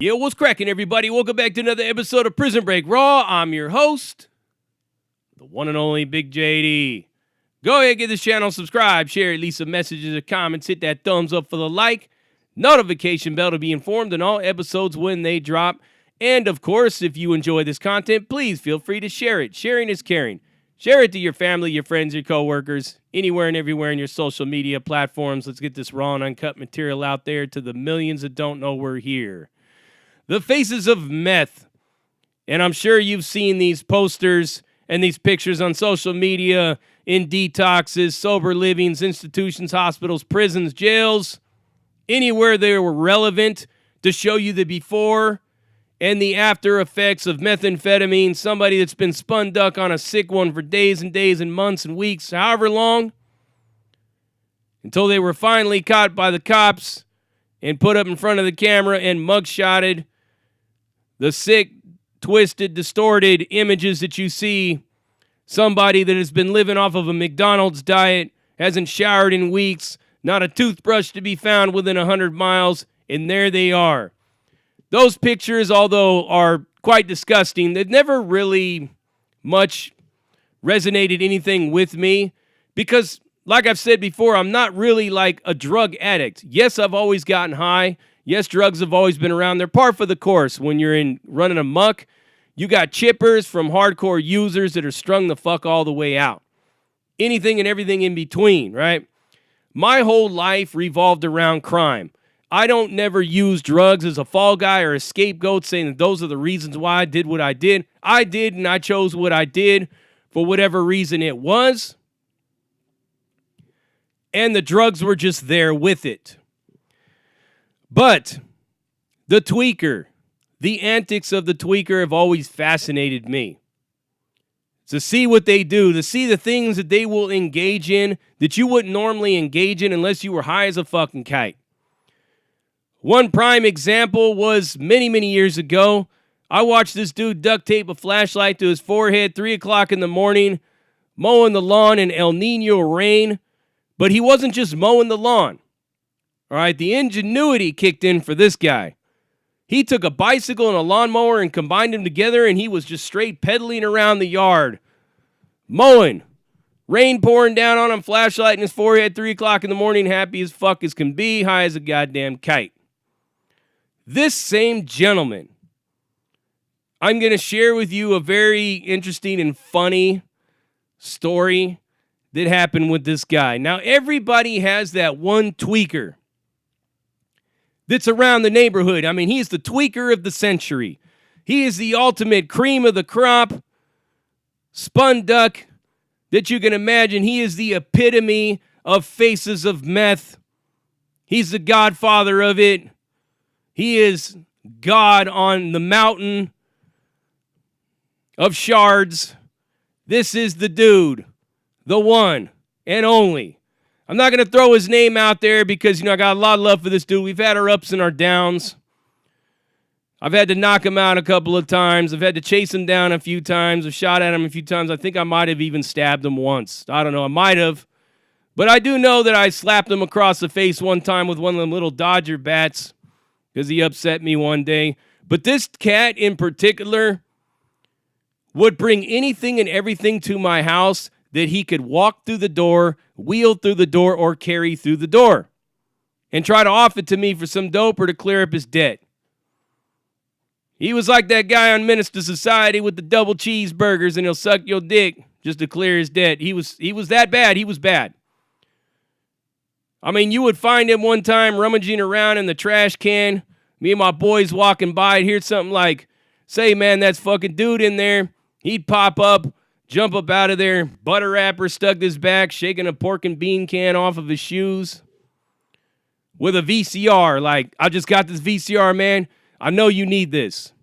Yo, what's cracking, everybody? Welcome back to another episode of Prison Break Raw. I'm your host, the one and only Big JD. Go ahead, give this channel, subscribe, share, leave some messages or comments, hit that thumbs up for the like, notification bell to be informed on all episodes when they drop. And, of course, if you enjoy this content, please feel free to share it. Sharing is caring. Share it to your family, your friends, your coworkers, anywhere and everywhere in your social media platforms. Let's get this raw and uncut material out there to the millions that don't know we're here. The faces of meth. And I'm sure you've seen these posters and these pictures on social media in detoxes, sober livings, institutions, hospitals, prisons, jails, anywhere they were relevant to show you the before and the after effects of methamphetamine, somebody that's been spun duck on a sick one for days and days and months and weeks, however long, until they were finally caught by the cops and put up in front of the camera and mugshotted. The sick, twisted, distorted images that you see, somebody that has been living off of a McDonald's diet, hasn't showered in weeks, not a toothbrush to be found within 100 miles, and there they are. Those pictures, although are quite disgusting, they've never really much resonated anything with me because, like I've said before, I'm not really like a drug addict. Yes, I've always gotten high. Yes, drugs have always been around. They're par for the course when you're running amok. You got chippers from hardcore users that are strung the fuck all the way out. Anything and everything in between, right? My whole life revolved around crime. I don't never use drugs as a fall guy or a scapegoat saying that those are the reasons why I did what I did. I did, and I chose what I did for whatever reason it was. And the drugs were just there with it. But the tweaker, the antics of the tweaker have always fascinated me. To see what they do, to see the things that they will engage in that you wouldn't normally engage in unless you were high as a fucking kite. One prime example was many, many years ago. I watched this dude duct tape a flashlight to his forehead, 3 o'clock in the morning, mowing the lawn in El Nino rain. But he wasn't just mowing the lawn. All right, the ingenuity kicked in for this guy. He took a bicycle and a lawnmower and combined them together, and he was just straight pedaling around the yard, mowing. Rain pouring down on him, flashlight in his forehead, 3 o'clock in the morning, happy as fuck as can be, high as a goddamn kite. This same gentleman, I'm going to share with you a very interesting and funny story that happened with this guy. Now, everybody has that one tweaker that's around the neighborhood. I mean, he's the tweaker of the century. He is the ultimate cream of the crop, spun duck that you can imagine. He is the epitome of faces of meth. He's the godfather of it. He is God on the mountain of shards. This is the dude, the one and only. I'm not going to throw his name out there because, I got a lot of love for this dude. We've had our ups and our downs. I've had to knock him out a couple of times. I've had to chase him down a few times. I've shot at him a few times. I think I might have even stabbed him once. I don't know. I might have. But I do know that I slapped him across the face one time with one of them little Dodger bats because he upset me one day. But this cat in particular would bring anything and everything to my house that he could walk through the door, wheel through the door, or carry through the door and try to offer it to me for some dope or to clear up his debt. He was like that guy on Menace to Society with the double cheeseburgers and he'll suck your dick just to clear his debt. He was that bad. He was bad. I mean, you would find him one time rummaging around in the trash can. Me and my boys walking by and hear something like, "Say, man, that's fucking dude in there." He'd pop up, jump up out of there, butter wrapper stuck to his back, shaking a pork and bean can off of his shoes with a VCR. Like, "I just got this VCR, man. I know you need this."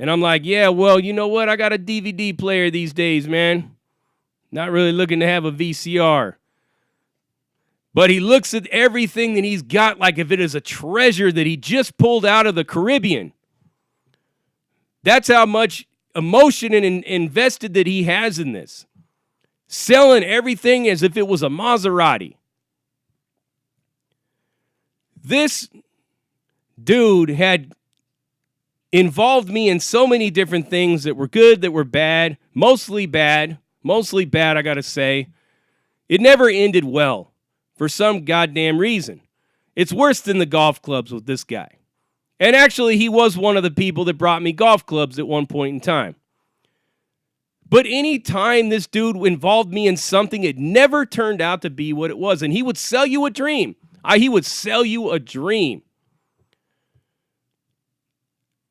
And I'm like, "Yeah, well, you know what? I got a DVD player these days, man. Not really looking to have a VCR." But he looks at everything that he's got like if it is a treasure that he just pulled out of the Caribbean. That's how much emotion and invested that he has in this. Selling everything as if it was a Maserati. This dude had involved me in so many different things that were good, that were bad, mostly bad, I gotta say. It never ended well for some goddamn reason. It's worse than the golf clubs with this guy. And actually, he was one of the people that brought me golf clubs at one point in time. But any time this dude involved me in something, it never turned out to be what it was. And he would sell you a dream. He would sell you a dream.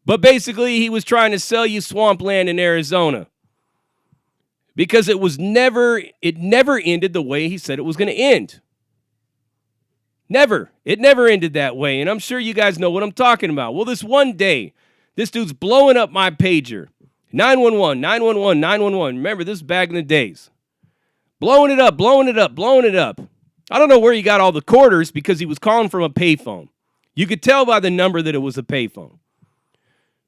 But basically, he was trying to sell you swampland in Arizona. Because it never ended the way he said it was going to end. Never. It never ended that way. And I'm sure you guys know what I'm talking about. Well, this one day, this dude's blowing up my pager. 911, 911, 911. Remember, this is back in the days. Blowing it up, blowing it up, blowing it up. I don't know where he got all the quarters because he was calling from a payphone. You could tell by the number that it was a payphone.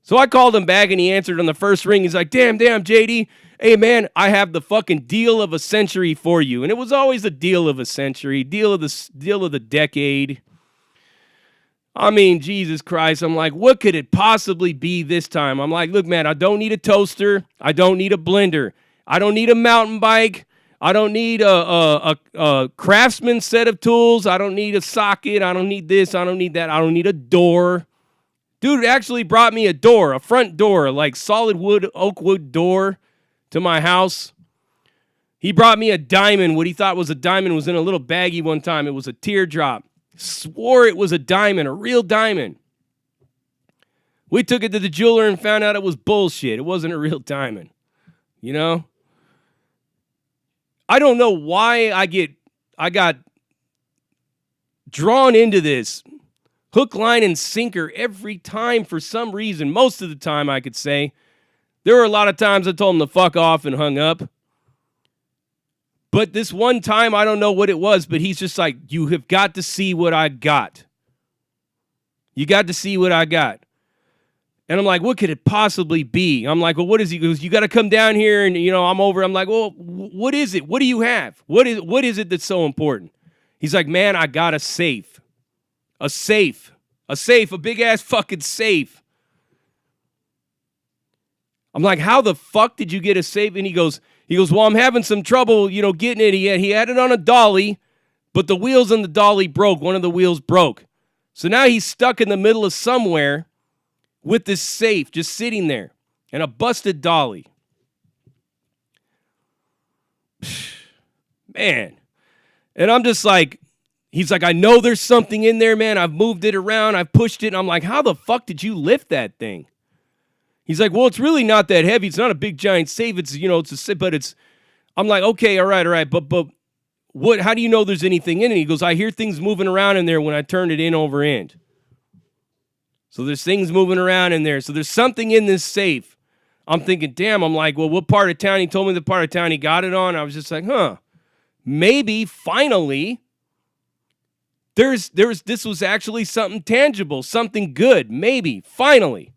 So I called him back and he answered on the first ring. He's like, damn, JD. Hey, man, I have the fucking deal of a century for you. And it was always a deal of a century, deal of the decade. I mean, Jesus Christ. I'm like, what could it possibly be this time? I'm like, look, man, I don't need a toaster. I don't need a blender. I don't need a mountain bike. I don't need a craftsman set of tools. I don't need a socket. I don't need this. I don't need that. I don't need a door. Dude actually brought me a door, a front door, like solid wood, oak wood door to my house. He brought me a diamond. What he thought was a diamond was in a little baggie one time. It was a teardrop. Swore it was a diamond, a real diamond. We took it to the jeweler and found out it was bullshit. It wasn't a real diamond. You know? I don't know why I got drawn into this. Hook, line, and sinker every time for some reason. Most of the time, I could say. There were a lot of times I told him to fuck off and hung up. But this one time, I don't know what it was, but he's just like, you have got to see what I got. You got to see what I got. And I'm like, what could it possibly be? I'm like, well, what is he? He goes, you got to come down here and, I'm over. I'm like, well, what is it? What do you have? What is it that's so important? He's like, man, I got a safe. A safe, a big-ass fucking safe. I'm like, how the fuck did you get a safe? And he goes, well, I'm having some trouble, getting it. He had it on a dolly, but the wheels on the dolly broke. One of the wheels broke. So now he's stuck in the middle of somewhere with this safe just sitting there and a busted dolly. Man. And I'm just like, he's like, I know there's something in there, man. I've moved it around. I've pushed it. And I'm like, how the fuck did you lift that thing? He's like, well, it's really not that heavy. It's not a big giant safe. It's, I'm like, okay, all right. But what, how do you know there's anything in it? He goes, I hear things moving around in there when I turn it in over end. So there's things moving around in there. So there's something in this safe. I'm thinking, damn. I'm like, well, what part of town? He told me the part of town he got it on. I was just like, maybe finally this was actually something tangible, something good, maybe, finally.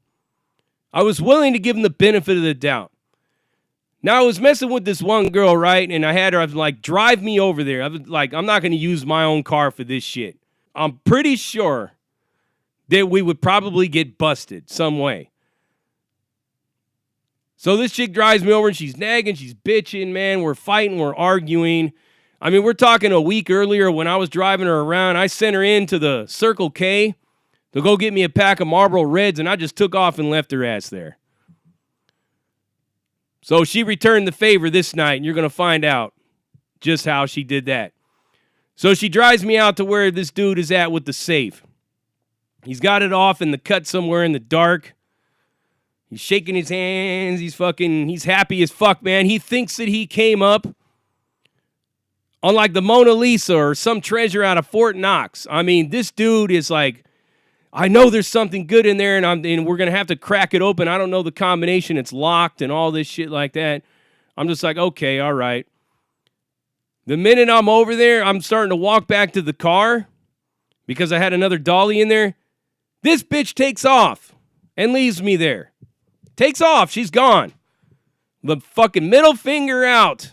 I was willing to give him the benefit of the doubt. Now, I was messing with this one girl, right? And I was like, drive me over there. I was like, I'm not going to use my own car for this shit. I'm pretty sure that we would probably get busted some way. So this chick drives me over and she's nagging, she's bitching, man. We're fighting, we're arguing. I mean, we're talking a week earlier when I was driving her around. I sent her into the Circle K to go get me a pack of Marlboro Reds, and I just took off and left her ass there. So she returned the favor this night, and you're going to find out just how she did that. So she drives me out to where this dude is at with the safe. He's got it off in the cut somewhere in the dark. He's shaking his hands. He's happy as fuck, man. He thinks that he came up on like the Mona Lisa or some treasure out of Fort Knox. I mean, this dude is like, I know there's something good in there, and we're going to have to crack it open. I don't know the combination. It's locked and all this shit like that. I'm just like, okay, all right. The minute I'm over there, I'm starting to walk back to the car because I had another dolly in there. This bitch takes off and leaves me there. Takes off. She's gone. The fucking middle finger out.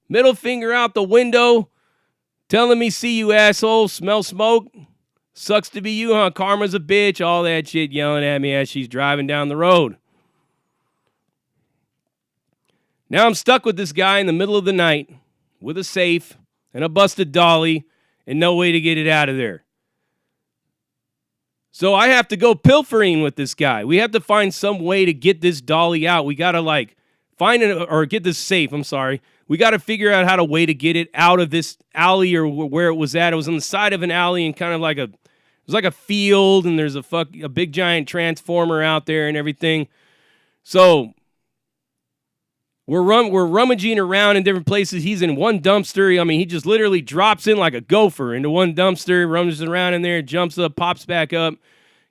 Middle finger out the window, telling me, see you asshole, smell smoke. Sucks to be you, huh? Karma's a bitch. All that shit yelling at me as she's driving down the road. Now I'm stuck with this guy in the middle of the night with a safe and a busted dolly and no way to get it out of there. So I have to go pilfering with this guy. We have to find some way to get this dolly out. We got to find it or get this safe. I'm sorry. We got to figure out how to way to get it out of this alley or where it was at. It was on the side of an alley and kind of like it was like a field, and there's a big giant transformer out there and everything. So we're rummaging around in different places. He's in one dumpster. I mean, he just literally drops in like a gopher into one dumpster, rummages around in there, jumps up, pops back up,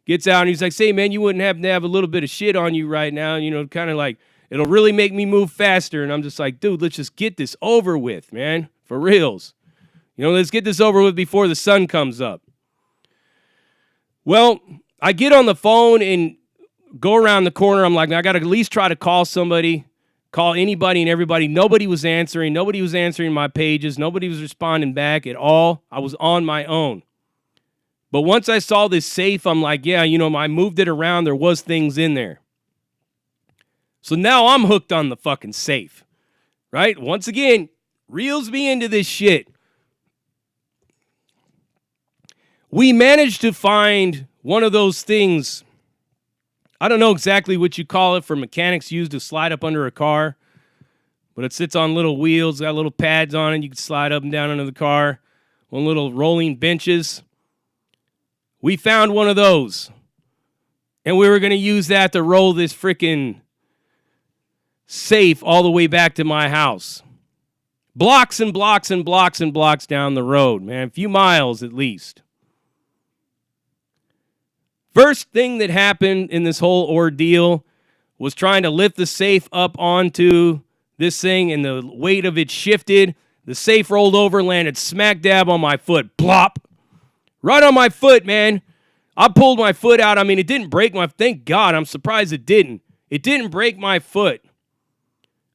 gets out, and he's like, "Say, man, you wouldn't happen to have a little bit of shit on you right now, kind of like it'll really make me move faster." And I'm just like, "Dude, let's just get this over with, man, for reals. Let's get this over with before the sun comes up." Well, I get on the phone and go around the corner. I'm like, I got to at least try to call somebody. Call anybody and everybody. Nobody was answering. Nobody was answering my pages. Nobody was responding back at all. I was on my own. But once I saw this safe, I'm like, yeah, I moved it around. There was things in there. So now I'm hooked on the fucking safe, right? Once again, reels me into this shit. We managed to find one of those things. I don't know exactly what you call it for mechanics use to slide up under a car, but it sits on little wheels, got little pads on it. You can slide up and down under the car on little rolling benches. We found one of those, and we were going to use that to roll this freaking safe all the way back to my house. Blocks and blocks and blocks and blocks down the road, man, a few miles at least. First thing that happened in this whole ordeal was trying to lift the safe up onto this thing, and the weight of it shifted. The safe rolled over, landed smack dab on my foot. Plop. Right on my foot, man. I pulled my foot out. I mean, it didn't break my... Thank God. I'm surprised it didn't. It didn't break my foot.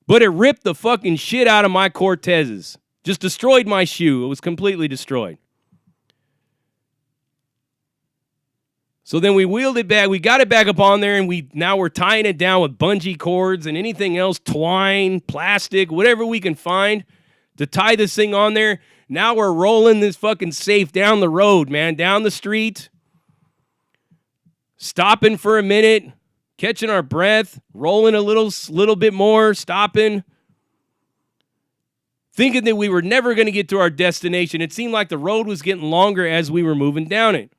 But it ripped the fucking shit out of my Cortezes. Just destroyed my shoe. It was completely destroyed. So then we wheeled it back. We got it back up on there, and now we're tying it down with bungee cords and anything else, twine, plastic, whatever we can find to tie this thing on there. Now we're rolling this fucking safe down the road, man, down the street, stopping for a minute, catching our breath, rolling a little bit more, stopping, thinking that we were never going to get to our destination. It seemed like the road was getting longer as we were moving down it.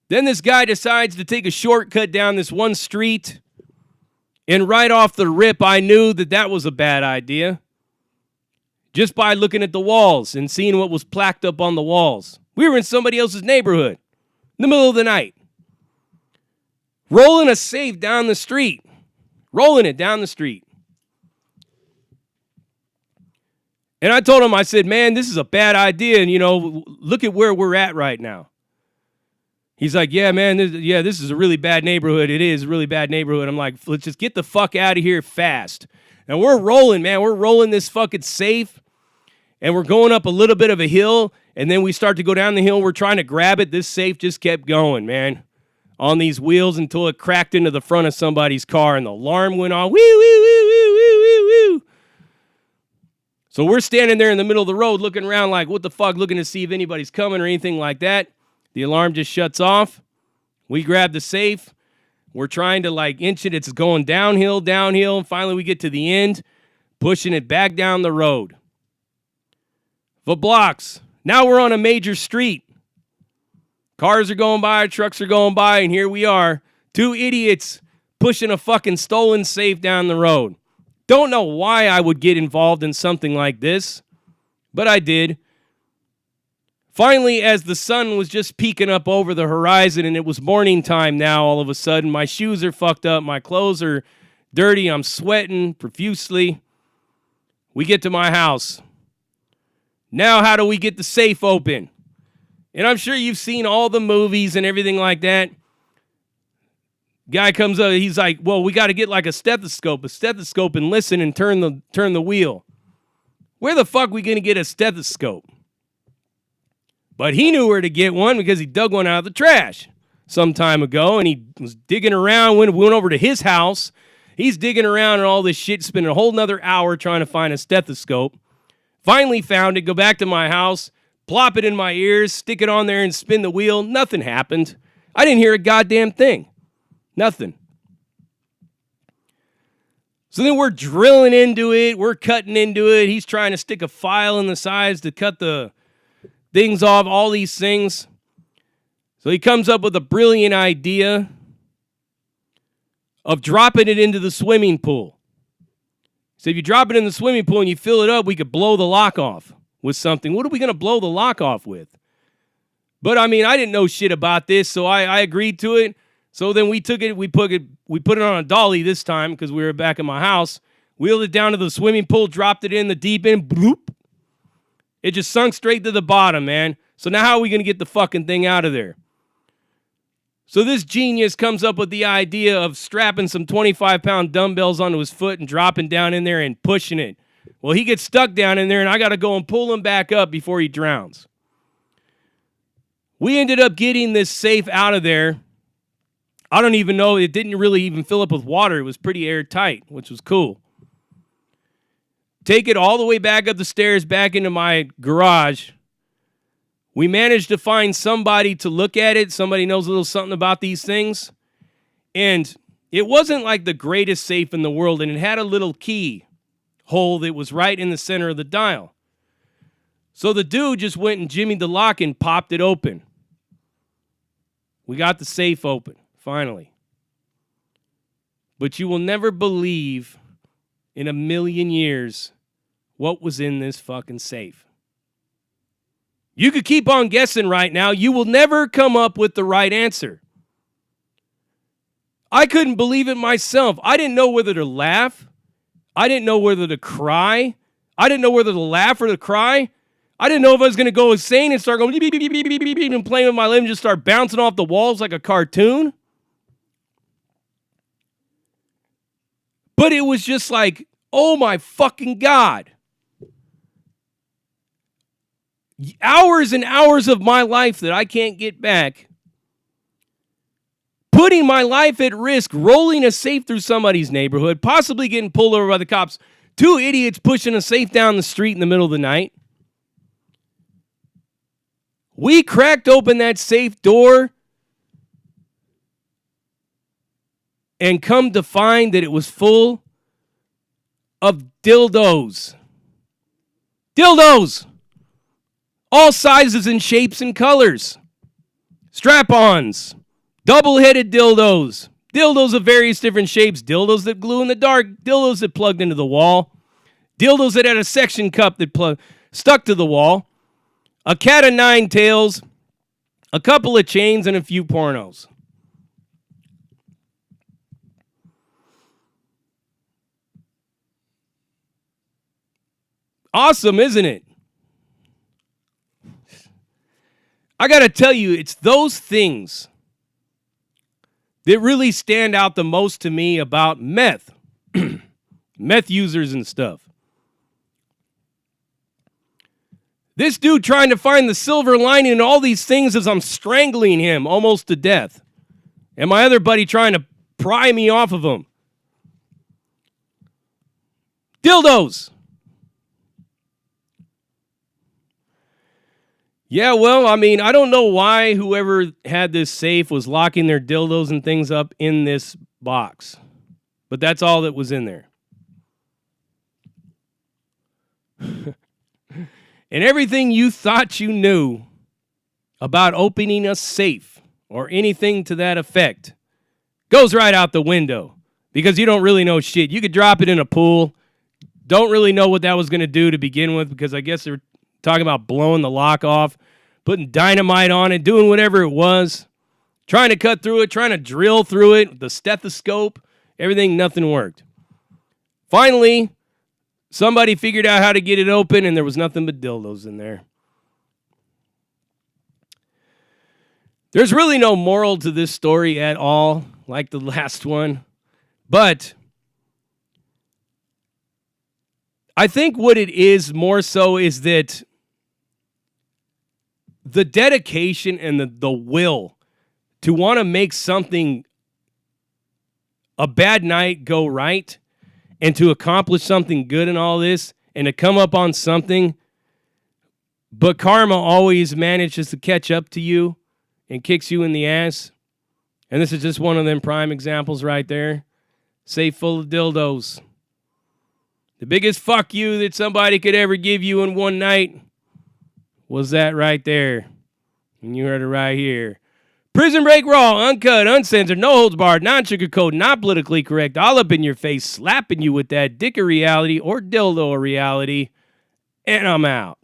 Then this guy decides to take a shortcut down this one street, and right off the rip, I knew that was a bad idea. Just by looking at the walls and seeing what was plaqued up on the walls. We were in somebody else's neighborhood in the middle of the night. Rolling a safe down the street. Rolling it down the street. And I told him, I said, man, this is a bad idea, and, look at where we're at right now. He's like, yeah, man, this is a really bad neighborhood. It is a really bad neighborhood. I'm like, let's just get the fuck out of here fast. And we're rolling, man. We're rolling this fucking safe, and we're going up a little bit of a hill, and then we start to go down the hill. We're trying to grab it. This safe just kept going, man, on these wheels until it cracked into the front of somebody's car, and the alarm went on. Woo, woo, woo, woo, woo, woo, woo. So we're standing there in the middle of the road looking around like, what the fuck, looking to see if anybody's coming or anything like that. The alarm just shuts off. We grab the safe. We're trying to inch it. It's going downhill. And finally we get to the end, pushing it back down the road. For blocks. Now we're on a major street. Cars are going by, trucks are going by, and here we are. Two idiots pushing a fucking stolen safe down the road. Don't know why I would get involved in something like this, but I did. Finally, as the sun was just peeking up over the horizon and it was morning time now, all of a sudden, my shoes are fucked up, my clothes are dirty, I'm sweating profusely. We get to my house. Now, how do we get the safe open? And I'm sure you've seen all the movies and everything like that. Guy comes up, he's like, well, we got to get a stethoscope and listen and turn the wheel. Where the fuck are we going to get a stethoscope? But he knew where to get one because he dug one out of the trash some time ago, and he was digging around. Went over to his house. He's digging around and all this shit, spending a whole nother hour trying to find a stethoscope. Finally found it, go back to my house, plop it in my ears, stick it on there and spin the wheel. Nothing happened. I didn't hear a goddamn thing. Nothing. So then we're drilling into it. We're cutting into it. He's trying to stick a file in the sides to cut the things off, all these things. So he comes up with a brilliant idea of dropping it into the swimming pool. So if you drop it in the swimming pool and you fill it up, we could blow the lock off with something. What are we going to blow the lock off with? But, I mean, I didn't know shit about this, so I agreed to it. So then we took it, we put it on a dolly this time because we were back in my house, wheeled it down to the swimming pool, dropped it in the deep end, bloop. It just sunk straight to the bottom, man. So now how are we going to get the fucking thing out of there? So this genius comes up with the idea of strapping some 25-pound dumbbells onto his foot and dropping down in there and pushing it. Well, he gets stuck down in there, and I got to go and pull him back up before he drowns. We ended up getting this safe out of there. I don't even know. It didn't really even fill up with water. It was pretty airtight, which was cool. Take it all the way back up the stairs, back into my garage. We managed to find somebody to look at it. Somebody knows a little something about these things. And it wasn't like the greatest safe in the world, and it had a little key hole that was right in the center of the dial. So the dude just went and jimmied the lock and popped it open. We got the safe open, finally. But you will never believe in a million years what was in this fucking safe. You could keep on guessing right now. You will never come up with the right answer. I couldn't believe it myself. I didn't know whether to laugh. I didn't know whether to cry. I didn't know whether to laugh or to cry. I didn't know if I was going to go insane and start going beep, beep, beep, beep, beep, beep, beep, and playing with my limbs and just start bouncing off the walls like a cartoon. But it was just like, oh my fucking God. Hours and hours of my life that I can't get back. Putting my life at risk, rolling a safe through somebody's neighborhood, possibly getting pulled over by the cops. 2 idiots pushing a safe down the street in the middle of the night. We cracked open that safe door and come to find that it was full of dildos. Dildos! All sizes and shapes and colors. Strap-ons. Double-headed dildos. Dildos of various different shapes. Dildos that glue in the dark. Dildos that plugged into the wall. Dildos that had a suction cup that stuck to the wall. A cat of nine tails. A couple of chains and a few pornos. Awesome, isn't it? I got to tell you, it's those things that really stand out the most to me about meth. Meth users and stuff. This dude trying to find the silver lining in all these things as I'm strangling him almost to death. And my other buddy trying to pry me off of him. Dildos. Yeah, well, I mean, I don't know why whoever had this safe was locking their dildos and things up in this box. But that's all that was in there. And everything you thought you knew about opening a safe or anything to that effect goes right out the window because you don't really know shit. You could drop it in a pool. Don't really know what that was going to do to begin with because I guess they're talking about blowing the lock off, putting dynamite on it, doing whatever it was, trying to cut through it, trying to drill through it, the stethoscope, everything, nothing worked. Finally, somebody figured out how to get it open, and there was nothing but dildos in there. There's really no moral to this story at all, like the last one, but I think what it is more so is that the dedication and the will to want to make something, a bad night, go right, and to accomplish something good in all this, and to come up on something, but karma always manages to catch up to you and kicks you in the ass. And this is just one of them prime examples right there. Safe full of dildos. The biggest fuck you that somebody could ever give you in one night was that right there. And you heard it right here. Prison Break Raw, uncut, uncensored, no holds barred, non-sugarcoat, not politically correct, all up in your face, slapping you with that dick of reality or dildo of reality. And I'm out.